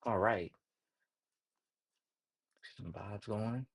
All right, some vibes going.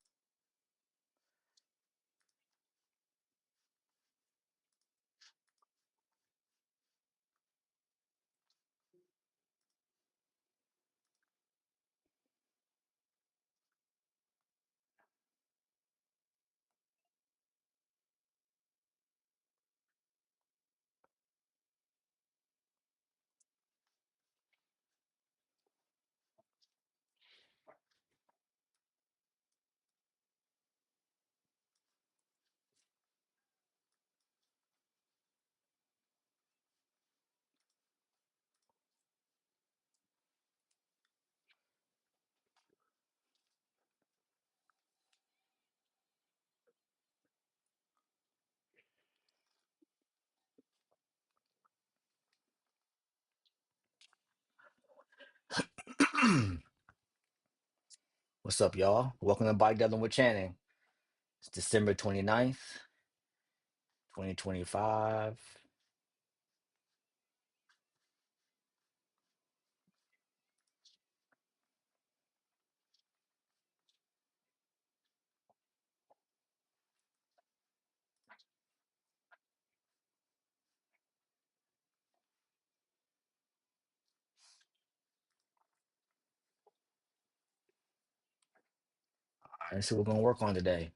What's up, y'all? Welcome to Bike Devin with Channing. It's December 29th, 2025. All right, let's see what we're gonna work on today.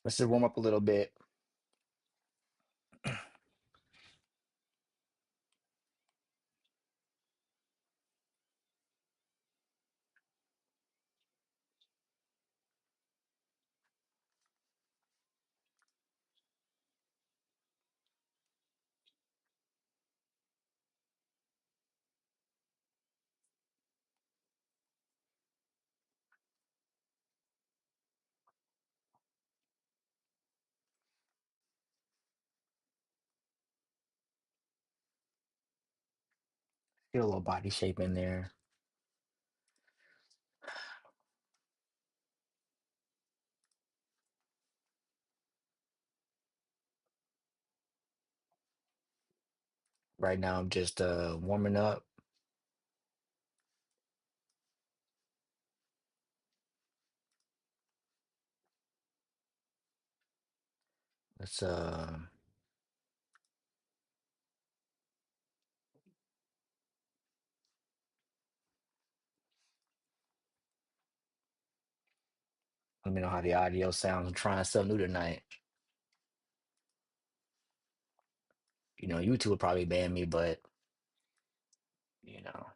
Let's just warm up a little bit. Get a little body shape in there. Right now, I'm just warming up. Let's let me know how the audio sounds. I'm trying something new tonight. YouTube would probably ban me, but you know,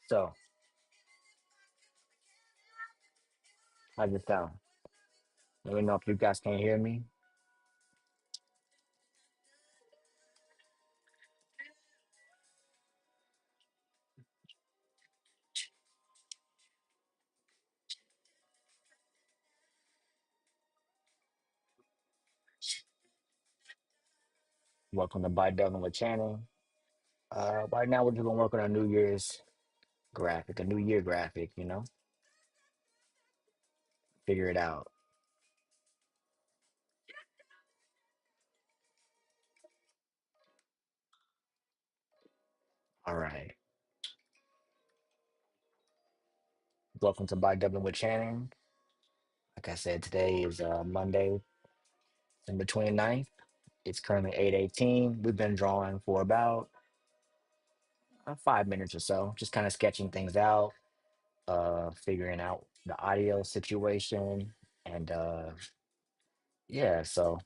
So, how's it sound? Let me know if you guys can hear me. Welcome to By Devin with Channing. Right now, we're just gonna work on a New Year's graphic, a New Year graphic. Figure it out. All right. Welcome to By Devin with Channing. Like I said, today is Monday, December 29th. It's currently 8:18. We've been drawing for about 5 minutes or so, just kind of sketching things out, figuring out the audio situation, and yeah. So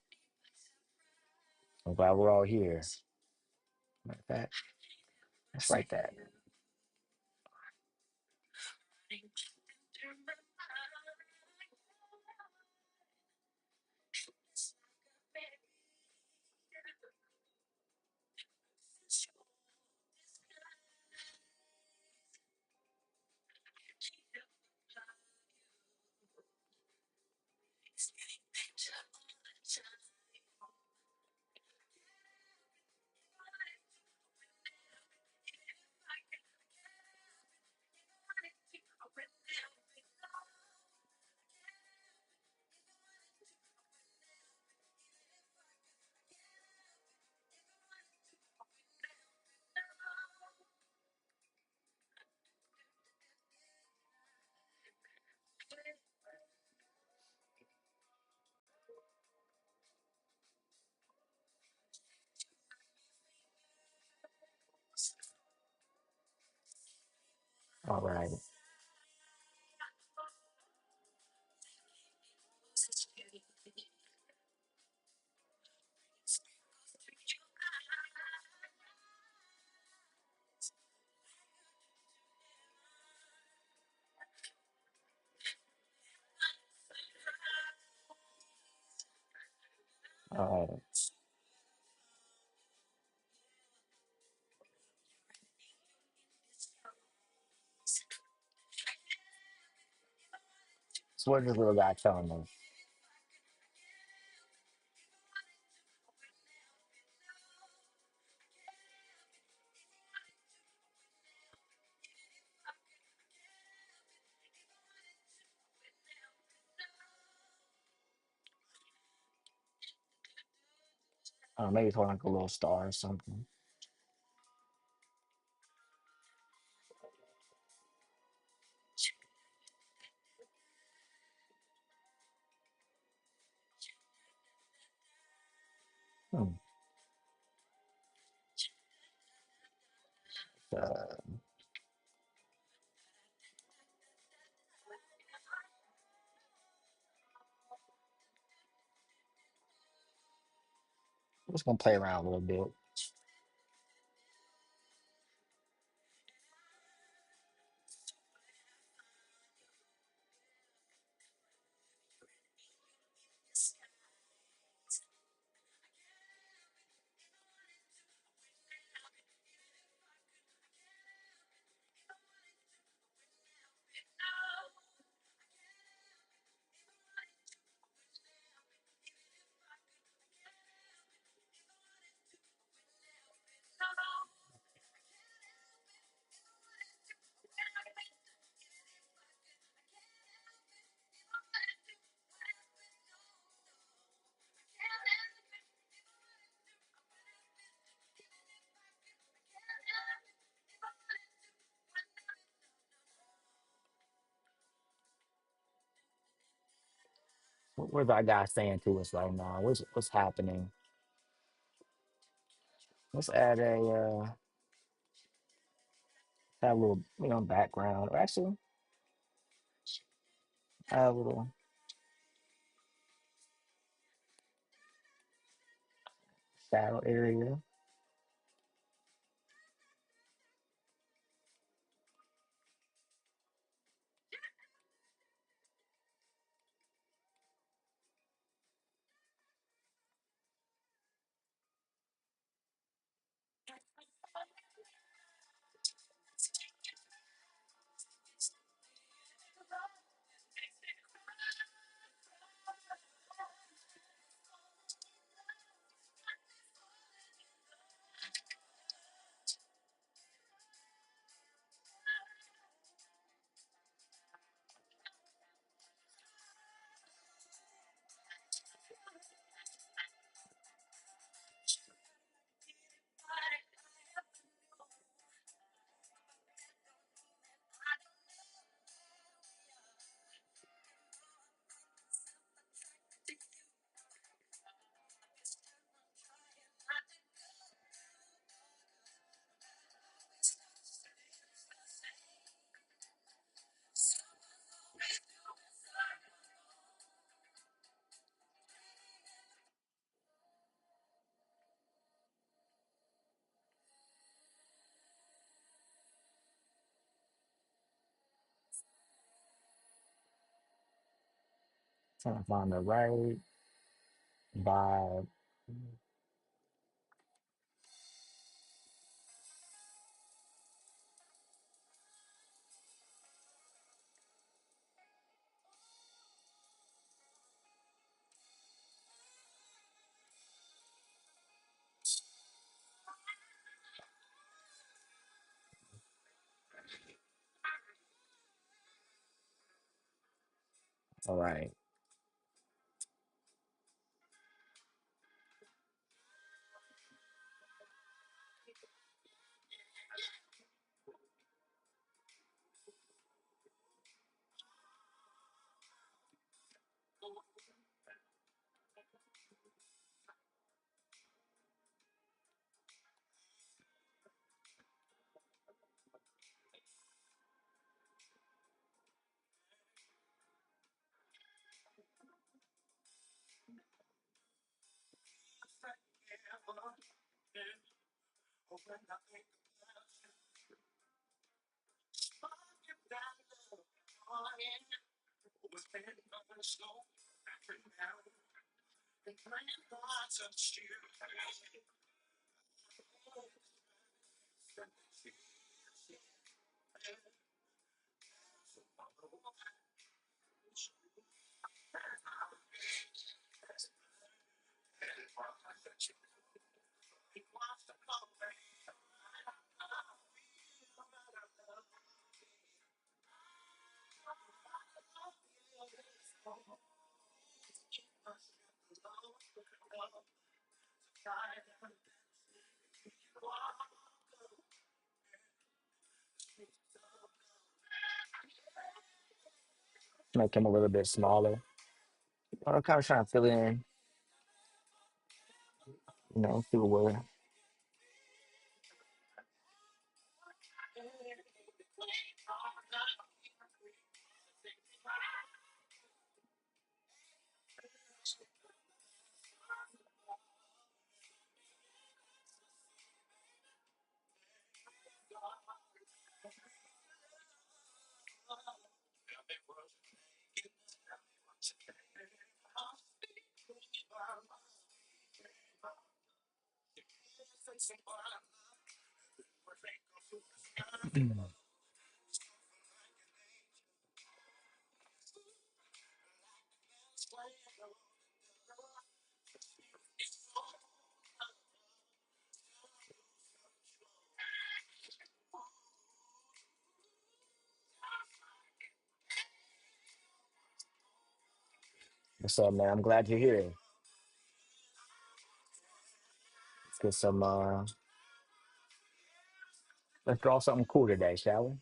I'm glad we're all here. Matter of fact, let's write that. All right. All right. So what is this little guy telling me? Maybe it's holding like a little star or something. Hmm. Uh, I'm just gonna play around a little bit. What our guy saying to us right now? What's happening? Let's add a have a little background. Or actually, add a little shadow area. Trying to find the right vibe. All right. Make him a little bit smaller. I'm kind of trying to fill in, see what we're. What's up, man? I'm glad you're here. Let's get some. Let's draw something cool today, shall we?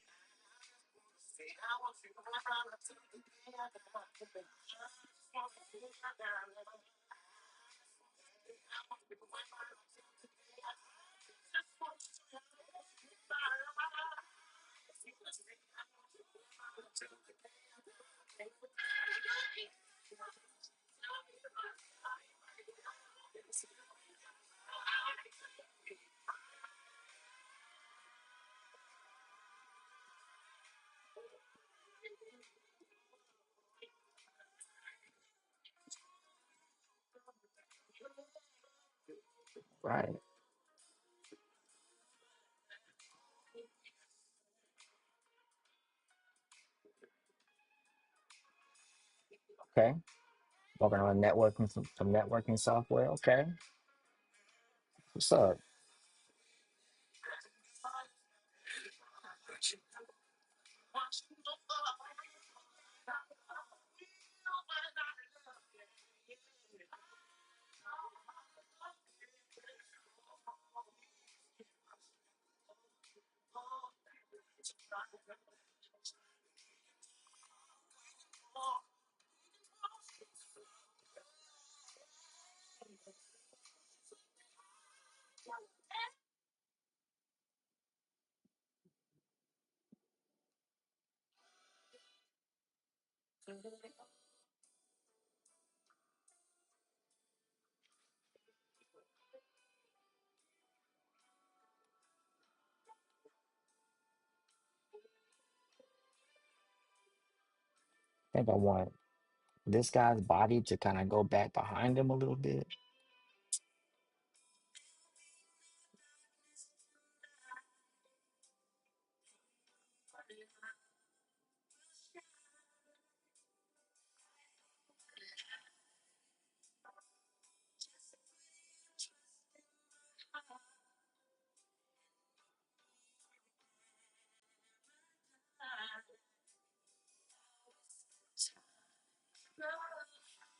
Right. Okay. Working on networking, some networking software. Okay. What's up? I think I want this guy's body to kind of go back behind him a little bit.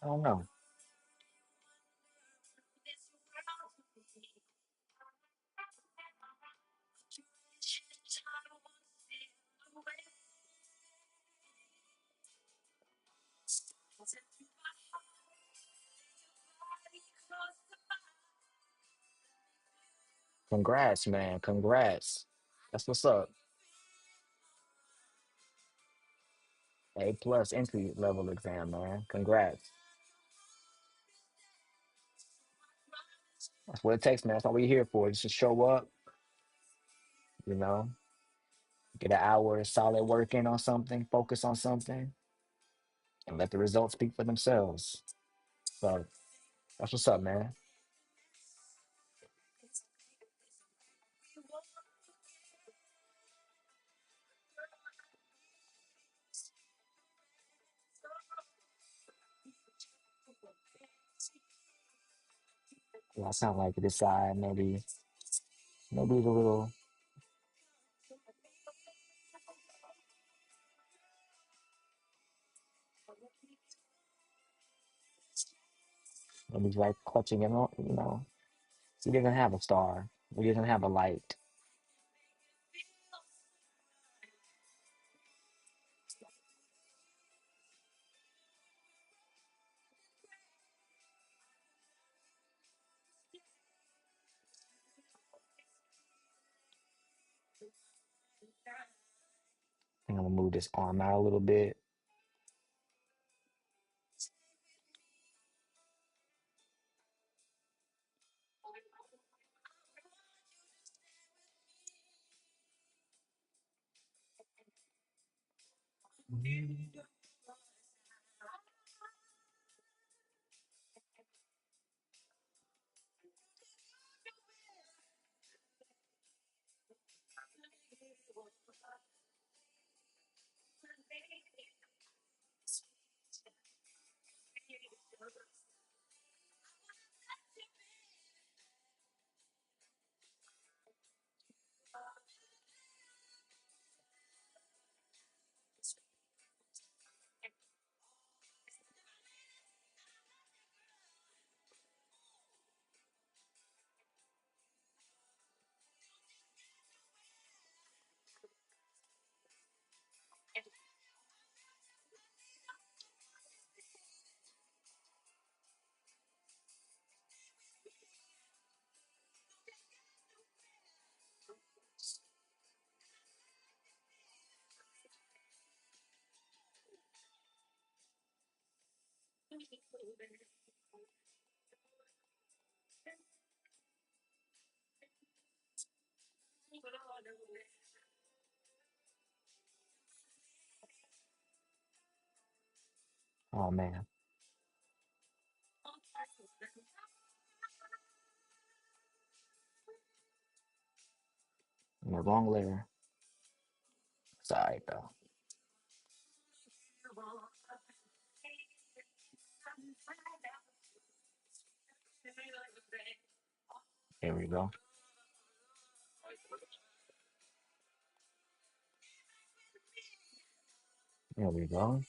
I don't know. Congrats, man. Congrats. That's what's up. A plus entry level exam, man. Congrats. That's what it takes, man. That's all we're here for. Just to show up, you know, get an hour of solid work in on something, focus on something, and let the results speak for themselves. So that's what's up, man. Yeah, I sound like this side, maybe it's a little, maybe he's like clutching him, you know. He doesn't have a star. He doesn't have a light. I think I'm gonna move this arm out a little bit. Oh man, in the wrong layer. Sorry though. Here we go. Here we go.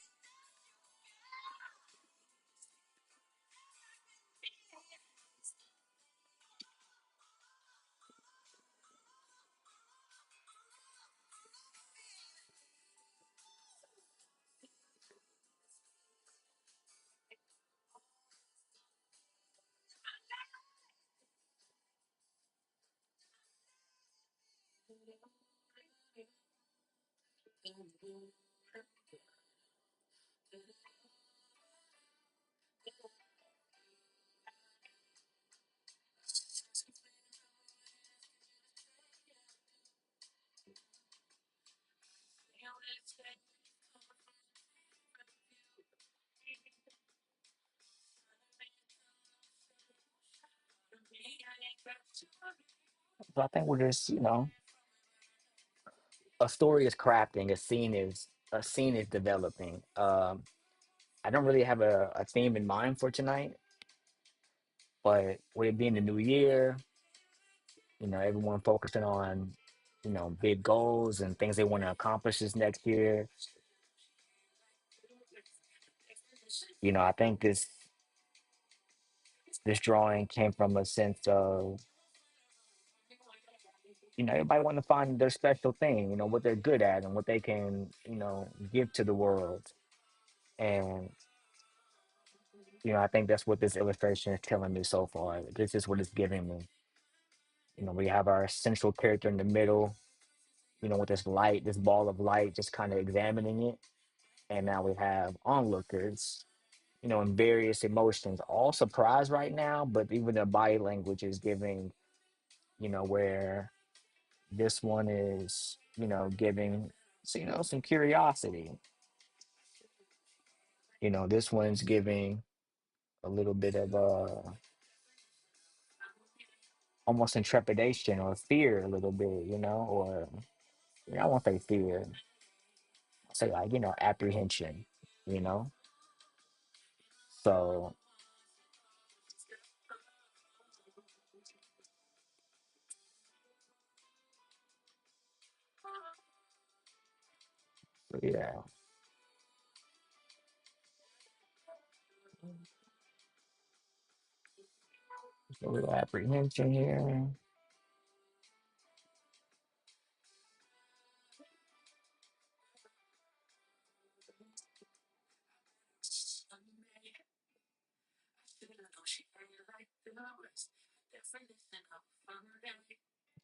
So I think we're just, a story is crafting, a scene is developing. I don't really have a theme in mind for tonight, but with it being the new year, everyone focusing on, big goals and things they want to accomplish this next year. I think this drawing came from a sense of, everybody want to find their special thing, what they're good at and what they can, give to the world. And, I think that's what this illustration is telling me so far. This is what it's giving me. We have our central character in the middle, with this light, this ball of light, just kind of examining it. And now we have onlookers, in various emotions, all surprised right now, but even their body language is giving, where this one is, giving, so, some curiosity. This one's giving a little bit of almost intrepidation or fear, a little bit, or I won't say fear, I'll say like, apprehension, you know. So yeah, a little apprehension here.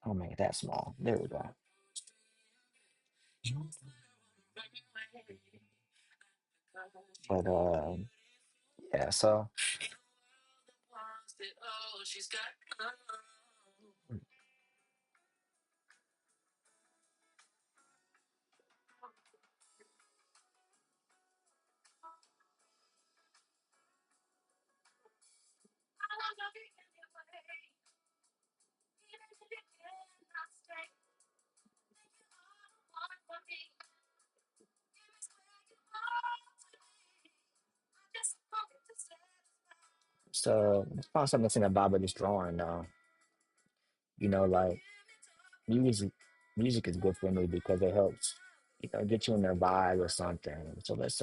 I'll make that small. There we go. But yeah. So so let's find something that's in the vibe of this drawing. Like music. Music is good for me because it helps, get you in their vibe or something. So let's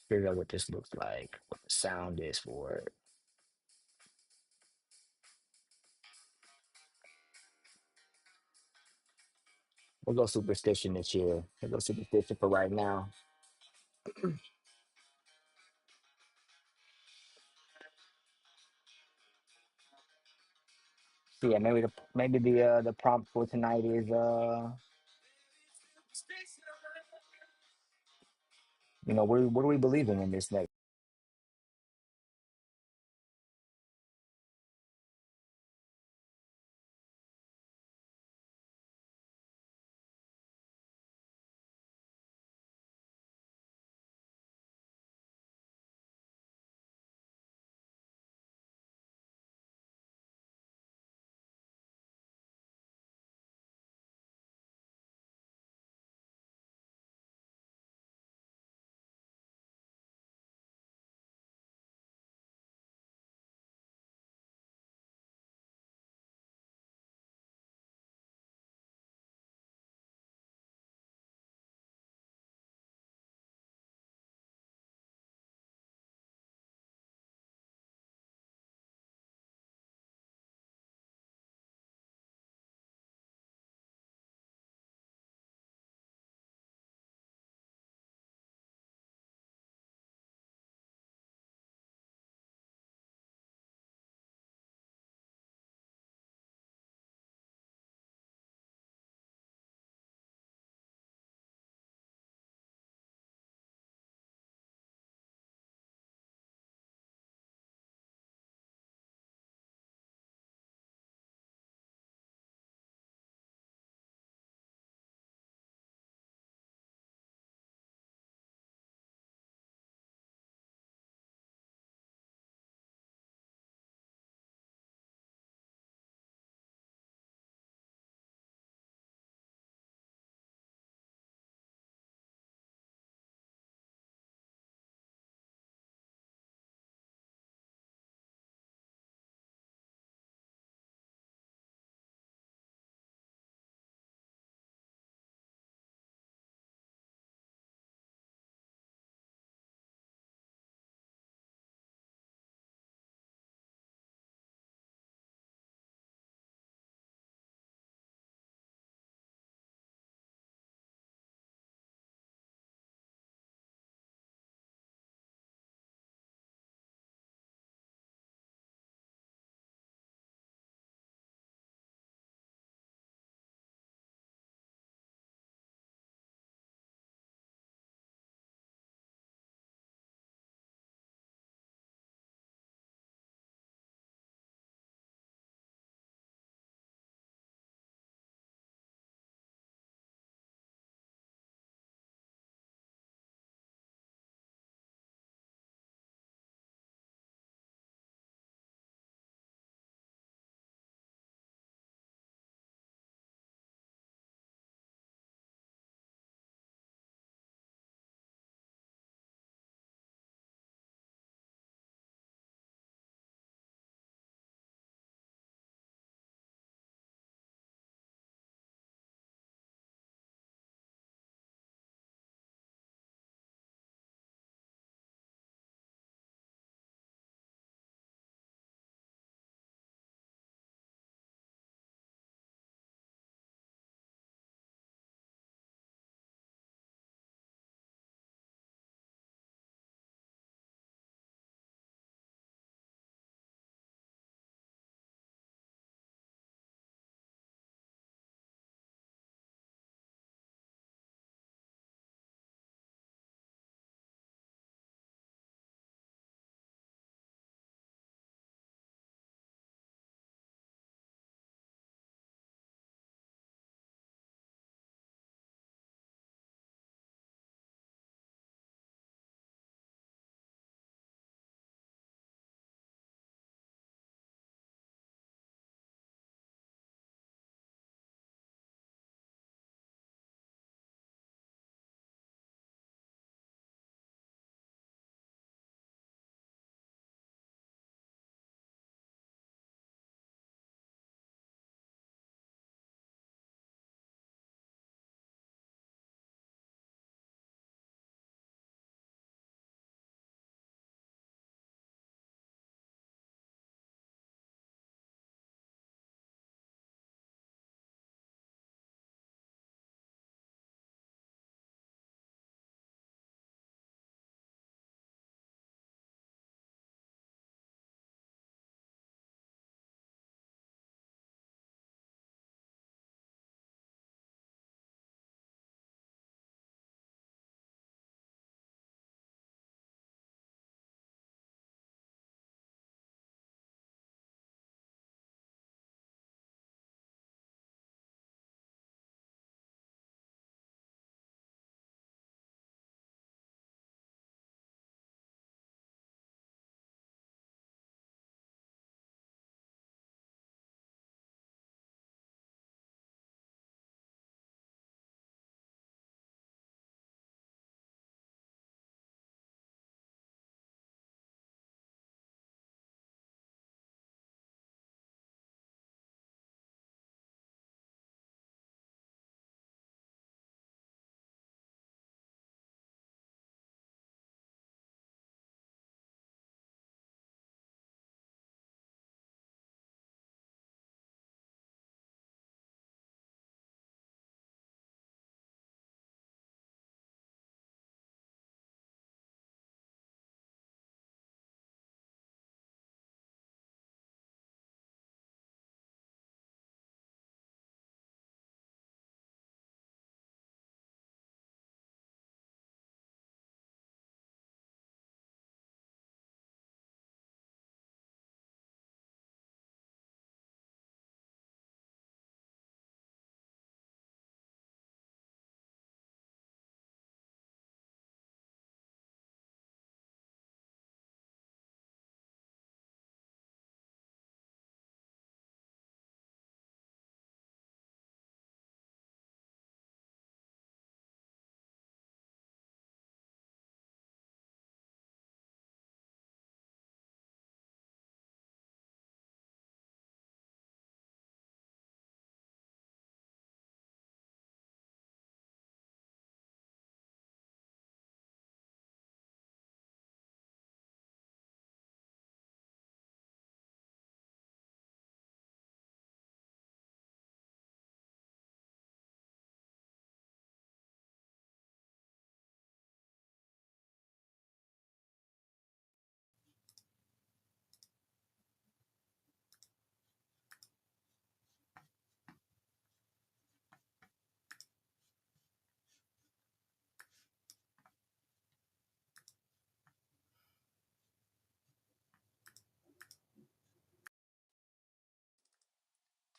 figure out what this looks like, what the sound is for it. We'll go superstition this year. We'll go superstition for right now. So yeah, maybe the prompt for tonight is What are we believing in this next?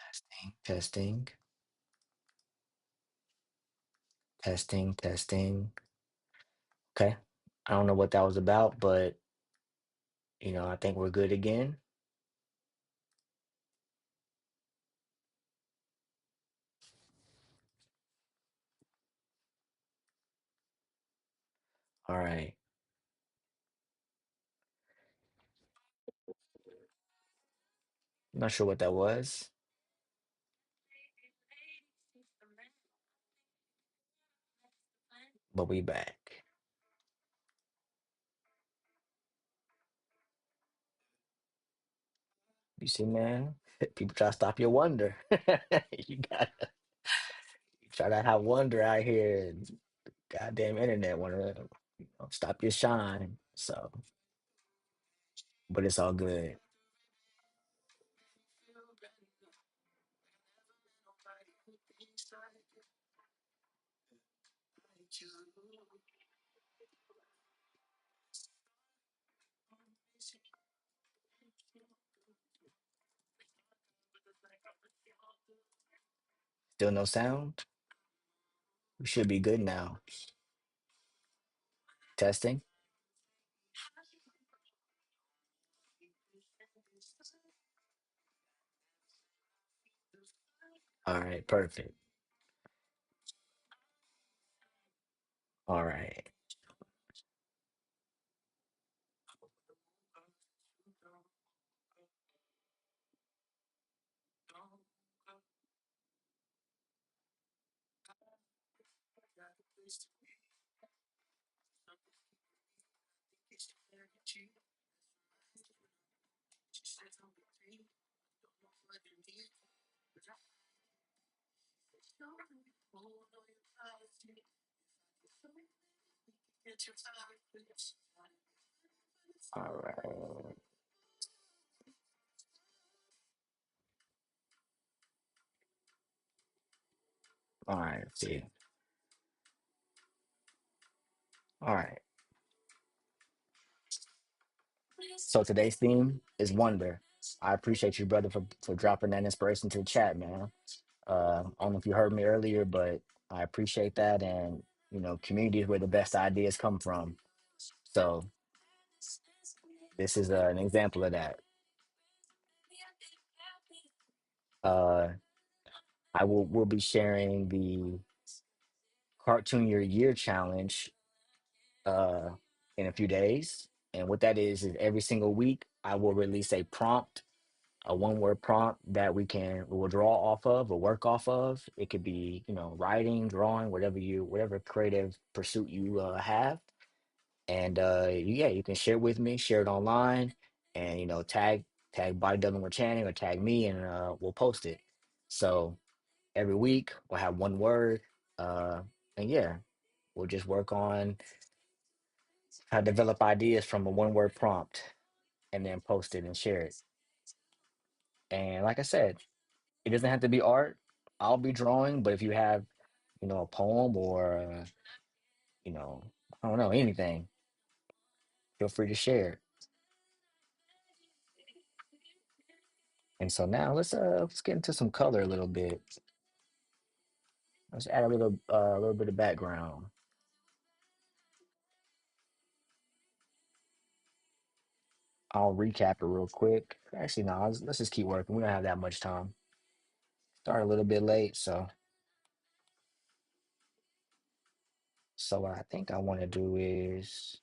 Testing, testing, testing, testing. Okay. I don't know what that was about, but I think we're good again. All right. Not sure what that was, but we back. You see, man, people try to stop your wonder. You gotta try to have wonder out here. And goddamn internet wanna stop your shine. So, but it's all good. Still no sound. We should be good now. Testing. All right, perfect. All right, all right, all right. See, all right. So today's theme is wonder. I appreciate you, brother, for dropping that inspiration to the chat, man. I don't know if you heard me earlier, but I appreciate that. And community is where the best ideas come from. So this is an example of that. Uh, I will be sharing the Cartoon Your Year challenge uh, in a few days. And what that is every single week I will release a prompt, a one-word prompt that we will draw off of or work off of. It could be writing, drawing, whatever creative pursuit you have. And yeah, you can share it with me, share it online, and tag Body Dubbing or Channing or tag me, and we'll post it. So every week we'll have one word, uh, and yeah, we'll just work on how to develop ideas from a one word prompt, and then post it and share it. And like I said, it doesn't have to be art. I'll be drawing, but if you have a poem or you know I don't know, anything, feel free to share it. And so now let's get into some color a little bit. Let's add a little bit of background. I'll recap it real quick. Actually, no, let's just keep working. We don't have that much time. Start a little bit late, so what I think I want to do is,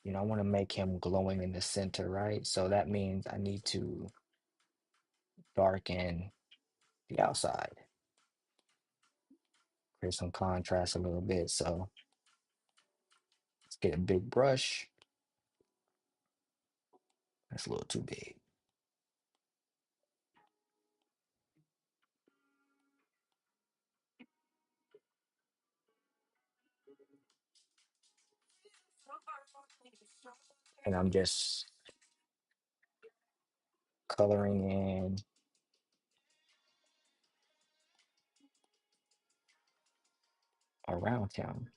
I want to make him glowing in the center, right? So that means I need to darken the outside, create some contrast a little bit. So let's get a big brush. That's a little too big. And I'm just coloring in around him.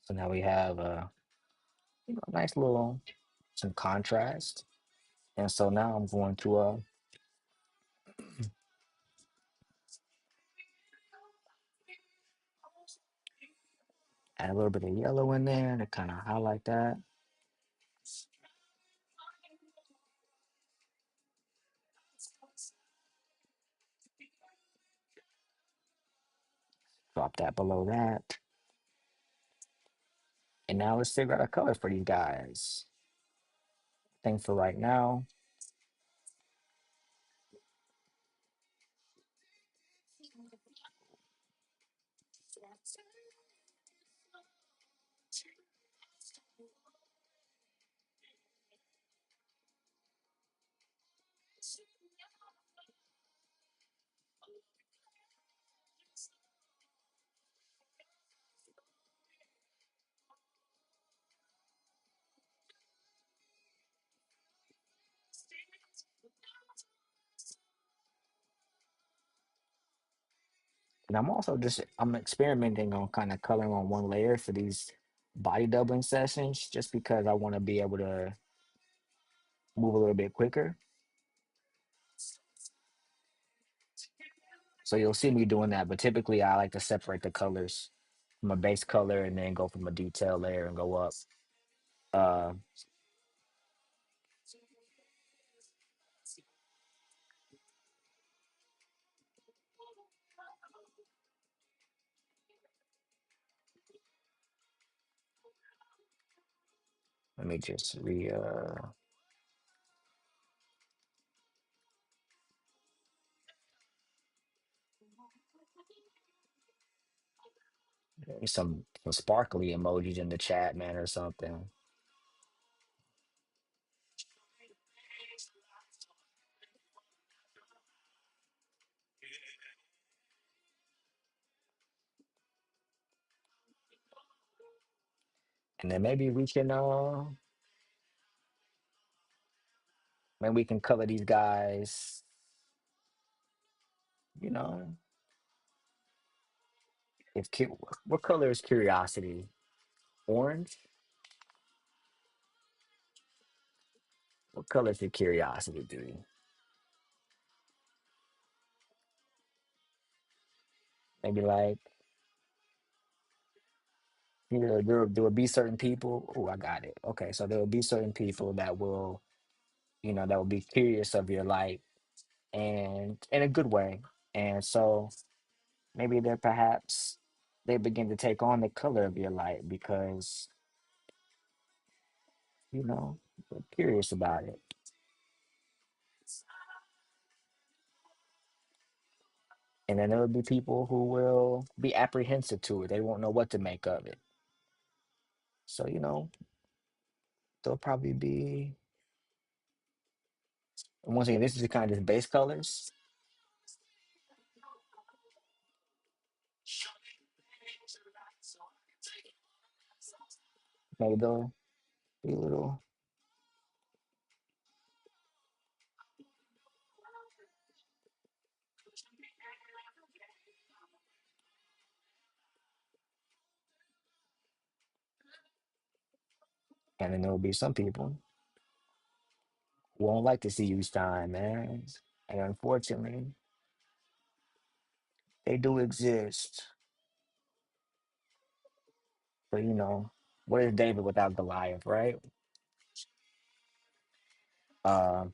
So now we have a nice little some contrast. And so now I'm going to add a little bit of yellow in there to kind of highlight that. Drop that below that. And now let's figure out a color for these guys. I think for right now, and I'm also just I'm experimenting on kind of coloring on one layer for these body doubling sessions, just because I want to be able to move a little bit quicker. So you'll see me doing that, but typically I like to separate the colors from a base color and then go from a detail layer and go up. Uh, Let me just some sparkly emojis in the chat, man, or something. And then maybe we can color these guys, you know, if what color is curiosity? Orange? What color is the curiosity, dude? Maybe like there will be certain people. Oh, I got it. Okay, so there will be certain people that will, that will be curious of your light and in a good way. And so maybe they begin to take on the color of your light because, they're curious about it. And then there will be people who will be apprehensive to it. They won't know what to make of it. So, they'll probably be, and once again, this is kind of just base colors. Maybe they'll be a little, and then there will be some people who won't like to see you shine, man. And unfortunately, they do exist. But, what is David without Goliath, right? Uh,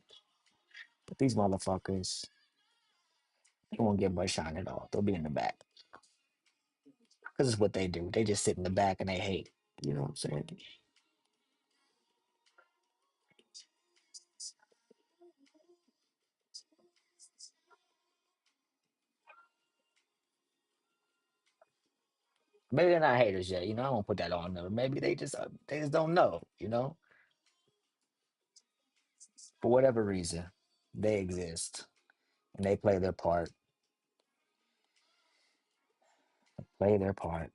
but these motherfuckers, they won't get much shine at all. They'll be in the back. Because it's what they do. They just sit in the back and they hate. You know what I'm saying? Maybe they're not haters yet. I won't put that on them. Maybe they just don't know. For whatever reason, they exist and they play their part. Play their part.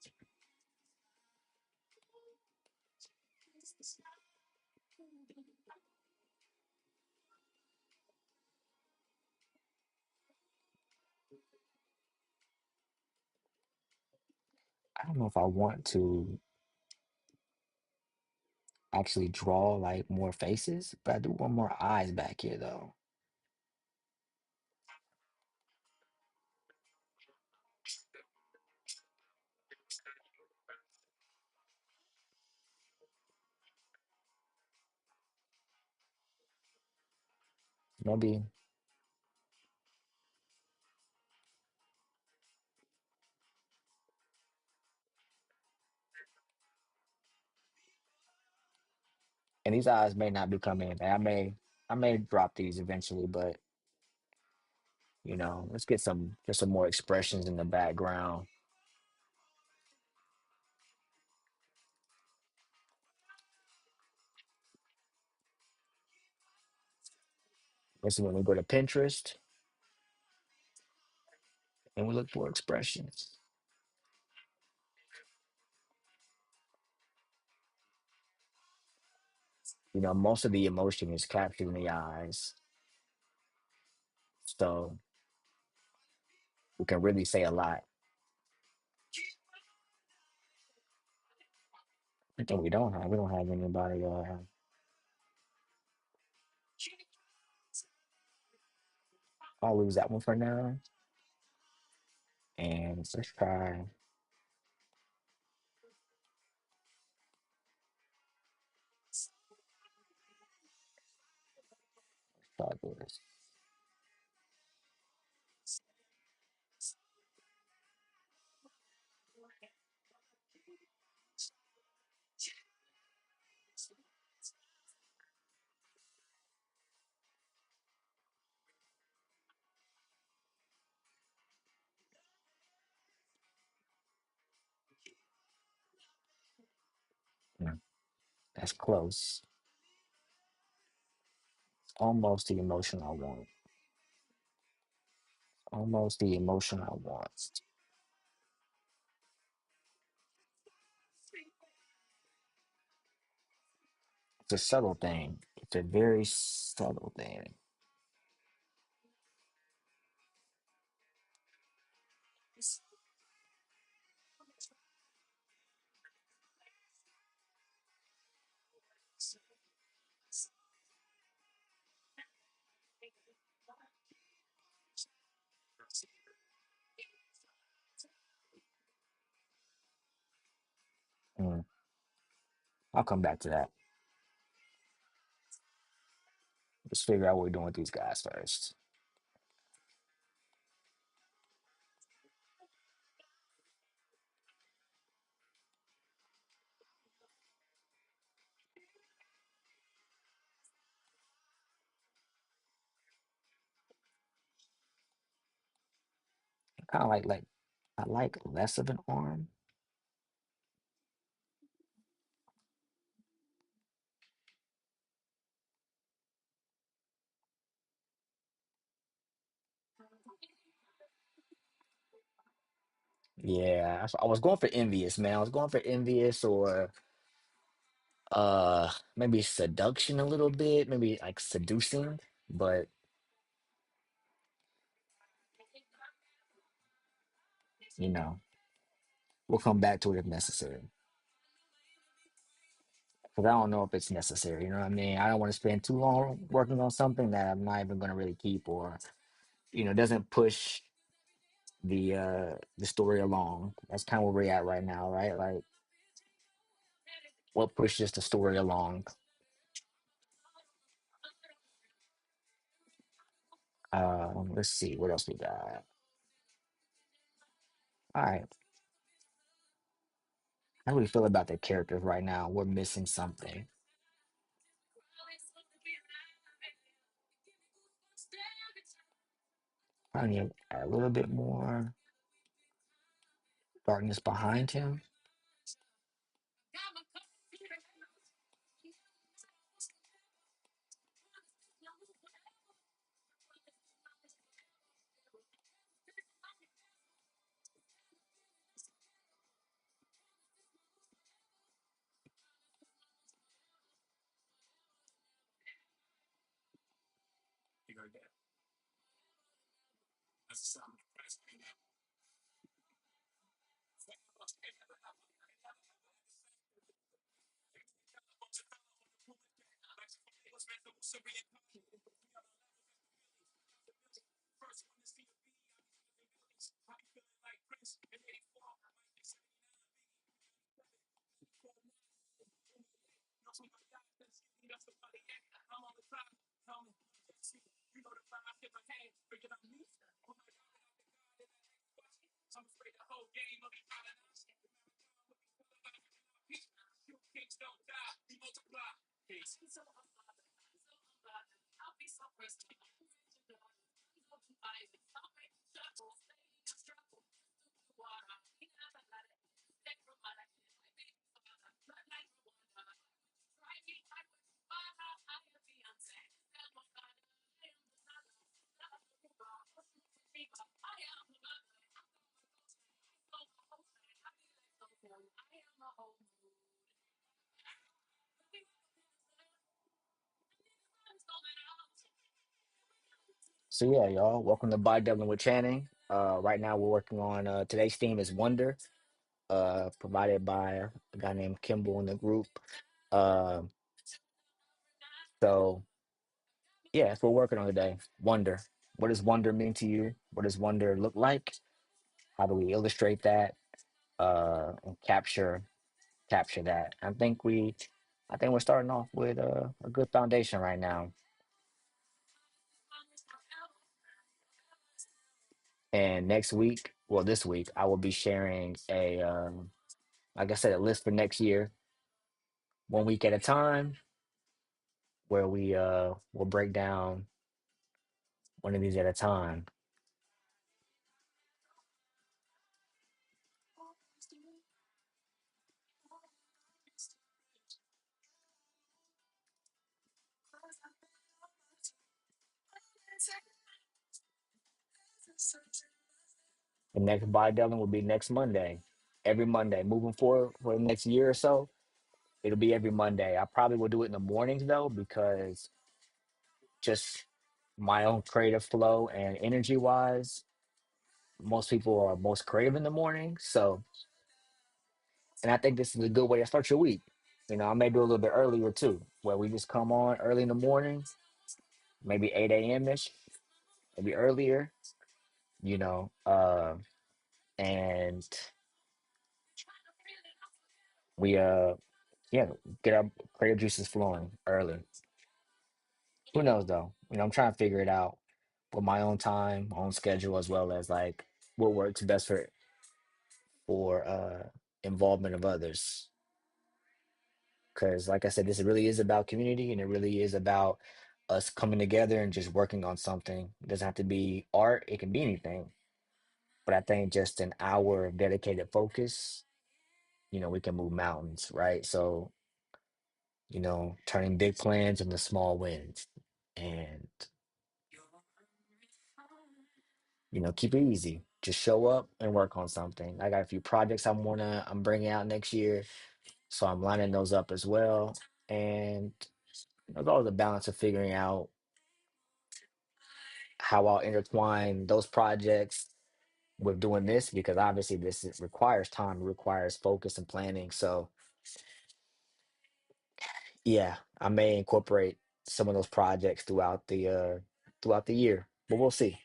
I don't know if I want to. actually draw like more faces, but I do want more eyes back here though. Maybe, and these eyes may not be coming in. I may drop these eventually, but let's get some just some more expressions in the background. Let's see when we go to Pinterest and we look for expressions. Most of the emotion is captured in the eyes, so we can really say a lot. I think we don't have anybody. I'll lose that one for now, and let's try this. Mm, that's close. Almost the emotion I want. Almost the emotion I want. It's a subtle thing. It's a very subtle thing. Mm, I'll come back to that. Let's figure out what we're doing with these guys first. Kind of like I like less of an arm. Yeah, I was going for envious, man. I was going for envious or maybe seduction a little bit, maybe like seducing, but you know, we'll come back to it if necessary. Because I don't know if it's necessary. You know what I mean? I don't want to spend too long working on something that I'm not even going to really keep, or doesn't push the story along. That's kind of where we're at right now, right? Like what pushes the story along. Let's see what else we got. All right, how do we feel about the characters right now? We're missing something. I need a little bit more darkness behind him. So yeah, y'all, welcome to By Devlin with Channing. Right now we're working on today's theme is Wonder, provided by a guy named Kimball in the group. Uh, so yeah, that's what we're working on today. Wonder. What does wonder mean to you? What does wonder look like? How do we illustrate that and capture that? I think we're starting off with a good foundation right now. And next week, well, this week, I will be sharing like I said, a list for next year, 1 week at a time, where we will break down one of these at a time. The next By Devlin will be next Monday, every Monday, moving forward for the next year or so. It'll be every Monday. I probably will do it in the mornings though, because just my own creative flow and energy wise, most people are most creative in the morning. So, and I think this is a good way to start your week. You know, I may do a little bit earlier too, where we just come on early in the morning, maybe 8 a.m. ish, maybe earlier, you know, and we, yeah, get our creative juices flowing early. Who knows though? You know, I'm trying to figure it out with my own time, my own schedule, as well as like what works best for involvement of others. Because, like I said, this really is about community, and it really is about us coming together and just working on something. It doesn't have to be art; it can be anything. But I think just an hour of dedicated focus, you know, we can move mountains, right? So, you know, turning big plans into small wins, and you know, keep it easy. Just show up and work on something. I got a few projects I'm bringing out next year, so I'm lining those up as well. And there's always a balance of figuring out how I'll intertwine those projects with doing this, because obviously requires time, requires focus and planning. So yeah, I may incorporate some of those projects throughout the year, but we'll see.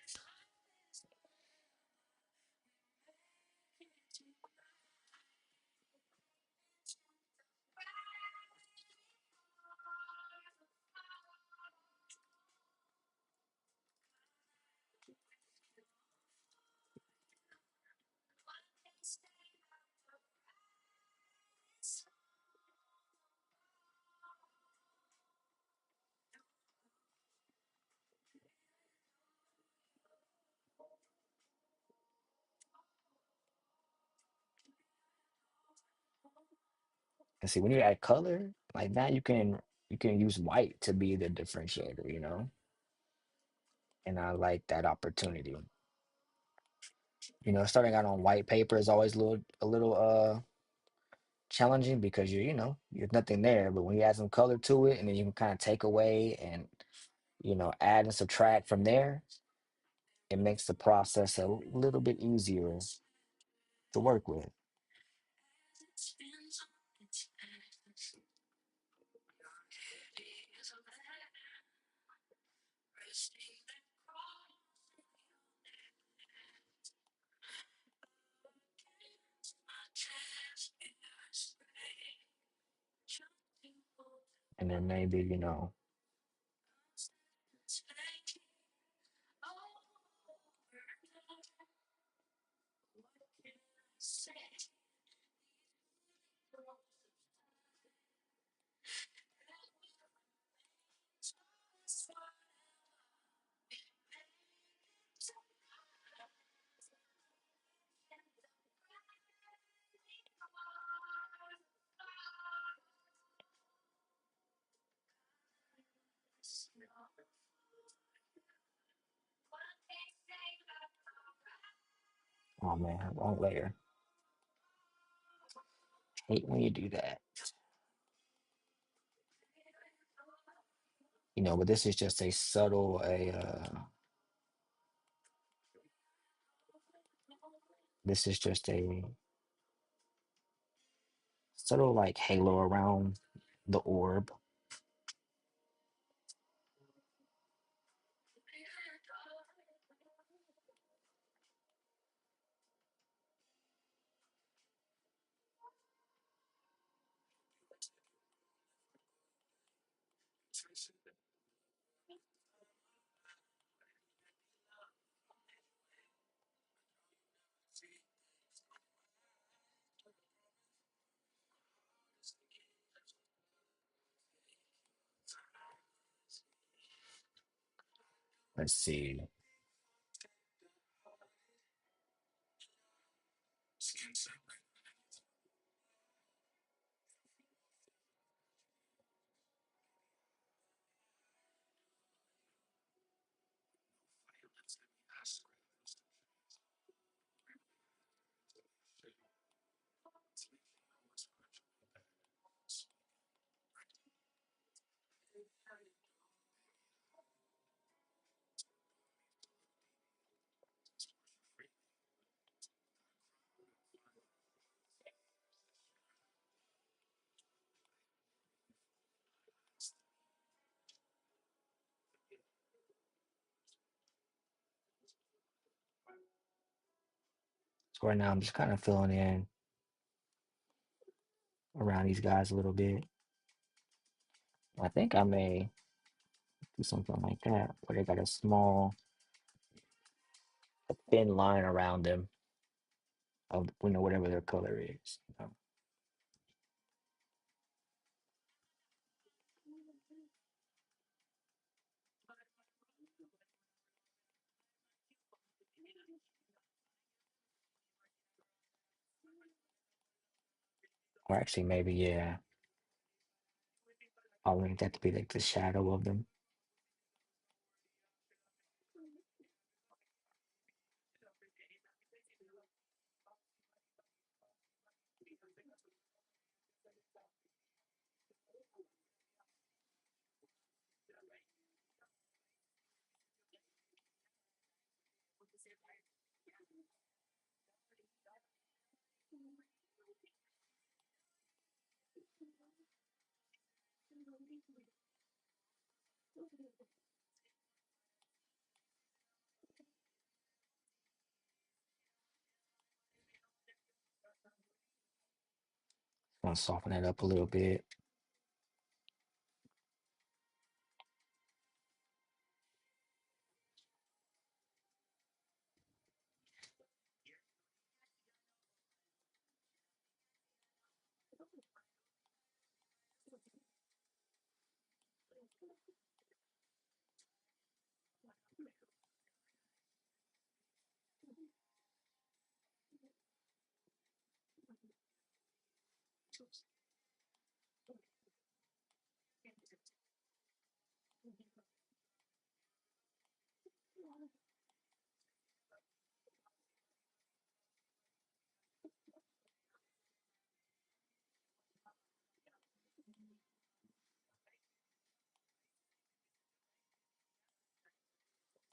And see, when you add color like that, you can use white to be the differentiator, you know? And I like that opportunity. You know, starting out on white paper is always a little challenging, because you know, there's nothing there. But when you add some color to it, and then you can kind of take away and, you know, add and subtract from there, it makes the process a little bit easier to work with. And then maybe, oh man, wrong layer. Hate when you do that. But this is just a subtle, this is just a subtle like halo around the orb. Let's see. So right now I'm just kind of filling in around these guys a little bit. I think I may do something like that where they got a small, a thin line around them of whatever their color is. Or actually maybe yeah, I'll link that to be like the shadow of them. Gonna soften that up a little bit.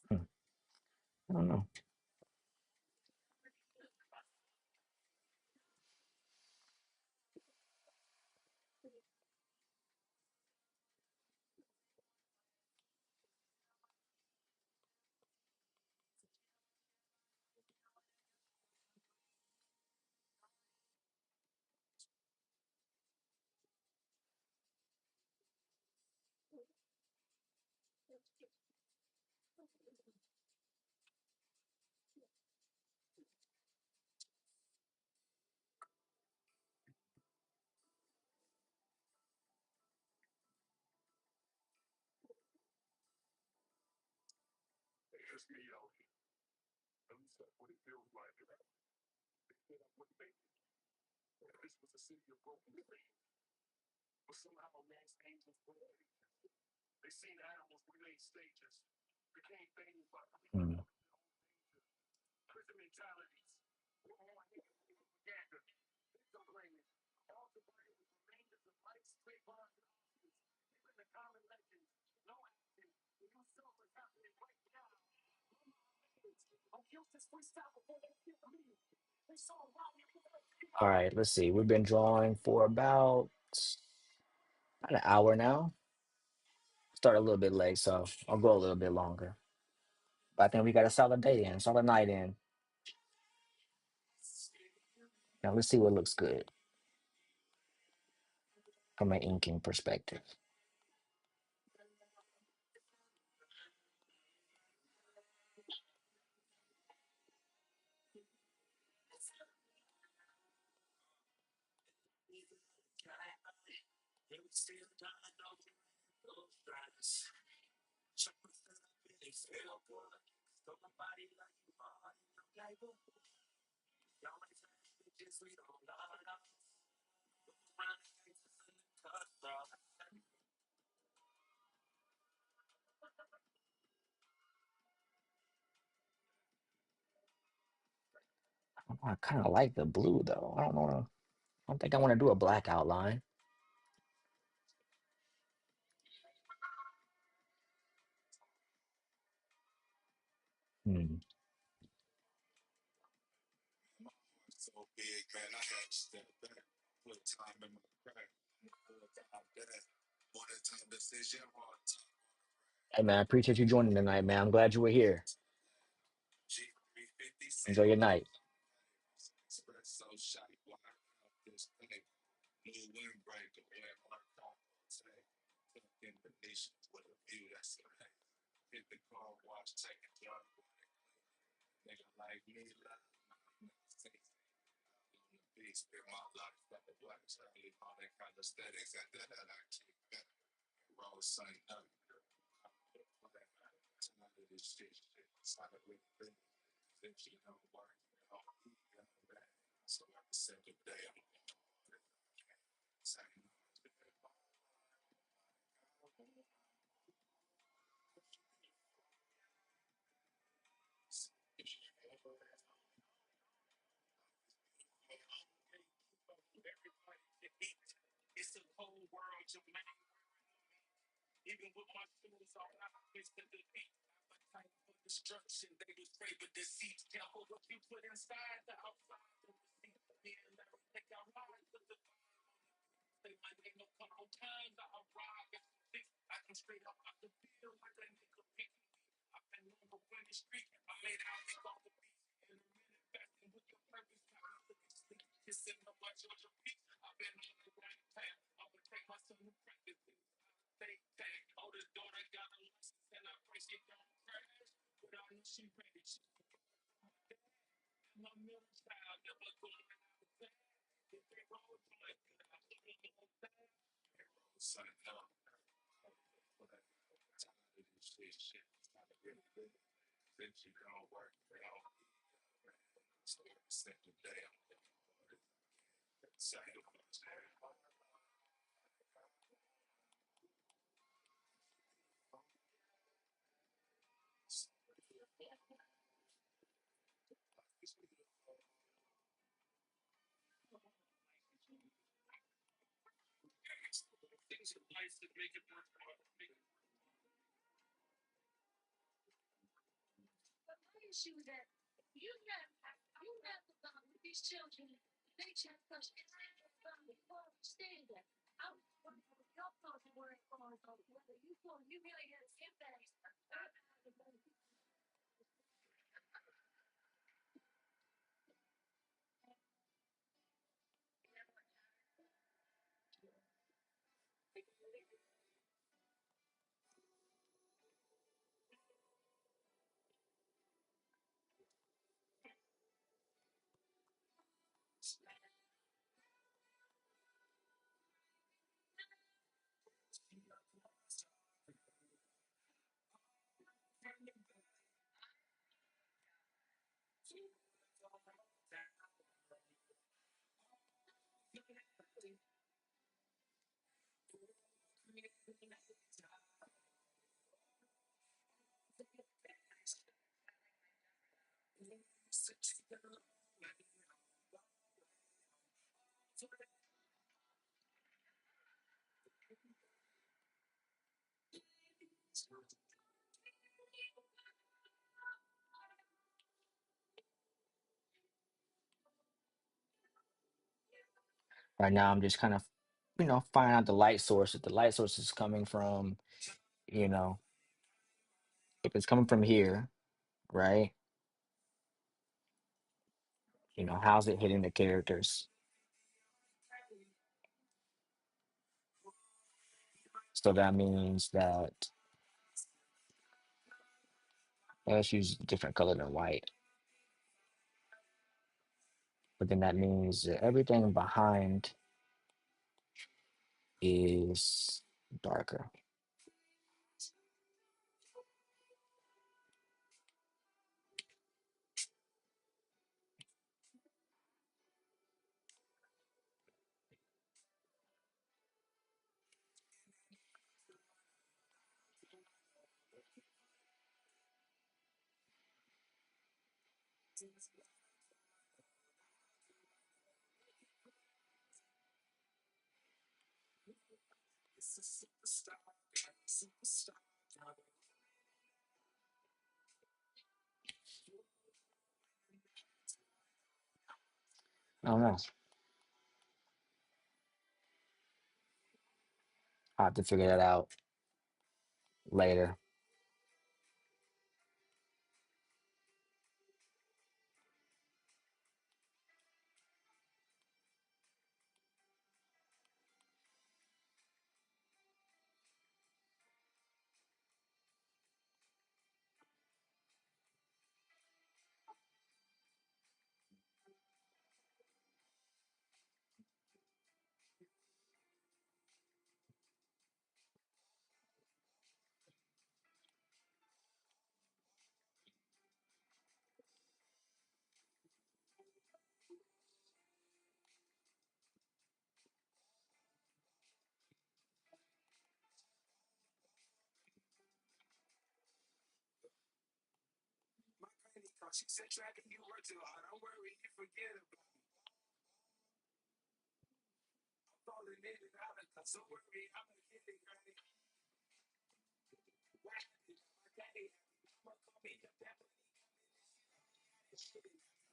Hmm, I don't know. Mm. All right, let's see. We've been drawing for about an hour now. Start a little bit late, so I'll go a little bit longer. But I think we got a solid day in, solid night in. Now let's see what looks good from an inking perspective. I kind of like the blue though. I don't know. I don't think I want to do a black outline. Hmm. Hey man, I appreciate you joining tonight, man. I'm glad you were here. Enjoy your night. Right now, I'm just kind of, finding out the light source. If the light source is coming from, you know, if it's coming from here, right? How's it hitting the characters? So that means that let's use a different color than white. But then that means that everything behind is darker. I don't know. I'll have to figure that out later.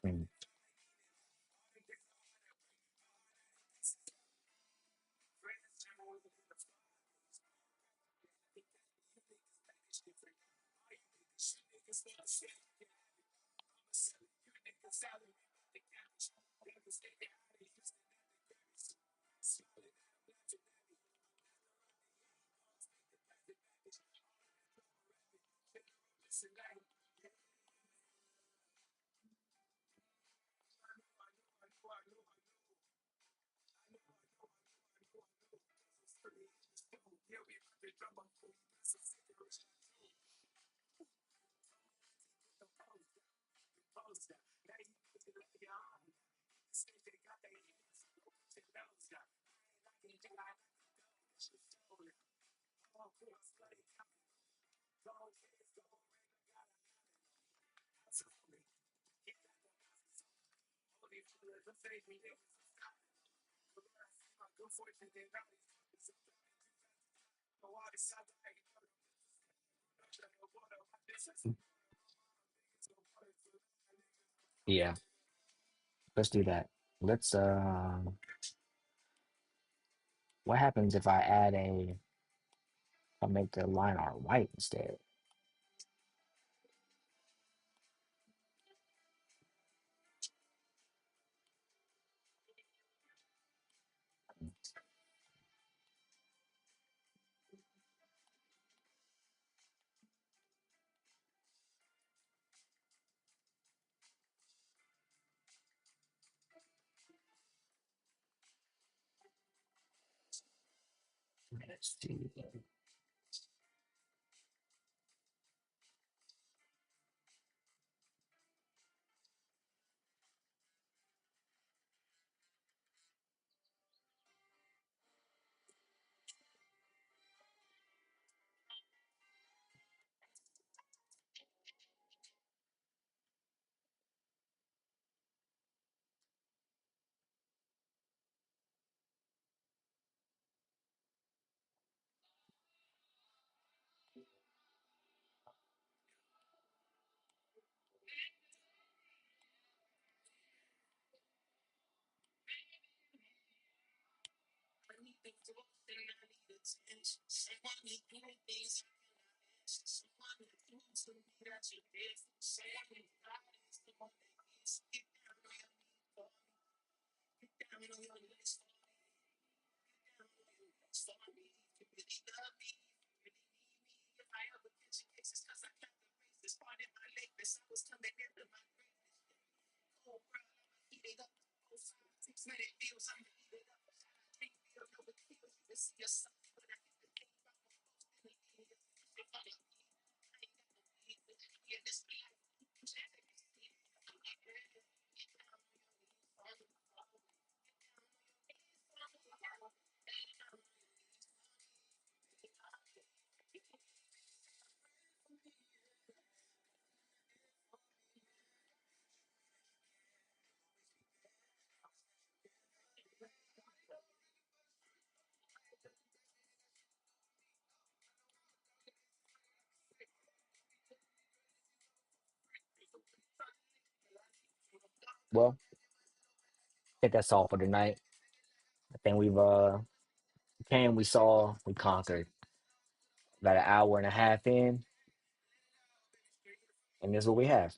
Mm. Yeah, let's do that. Let's what happens if I make the line art white instead? Let's see. Well, I think that's all for tonight. I think we've came, we saw, we conquered. About an hour and a half in, and this is what we have.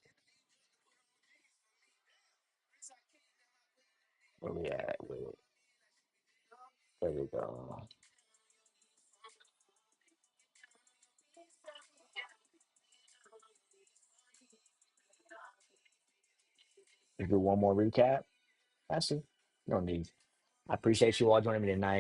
Where we at? There we go. We do one more recap. Actually, no need. I appreciate you all joining me tonight.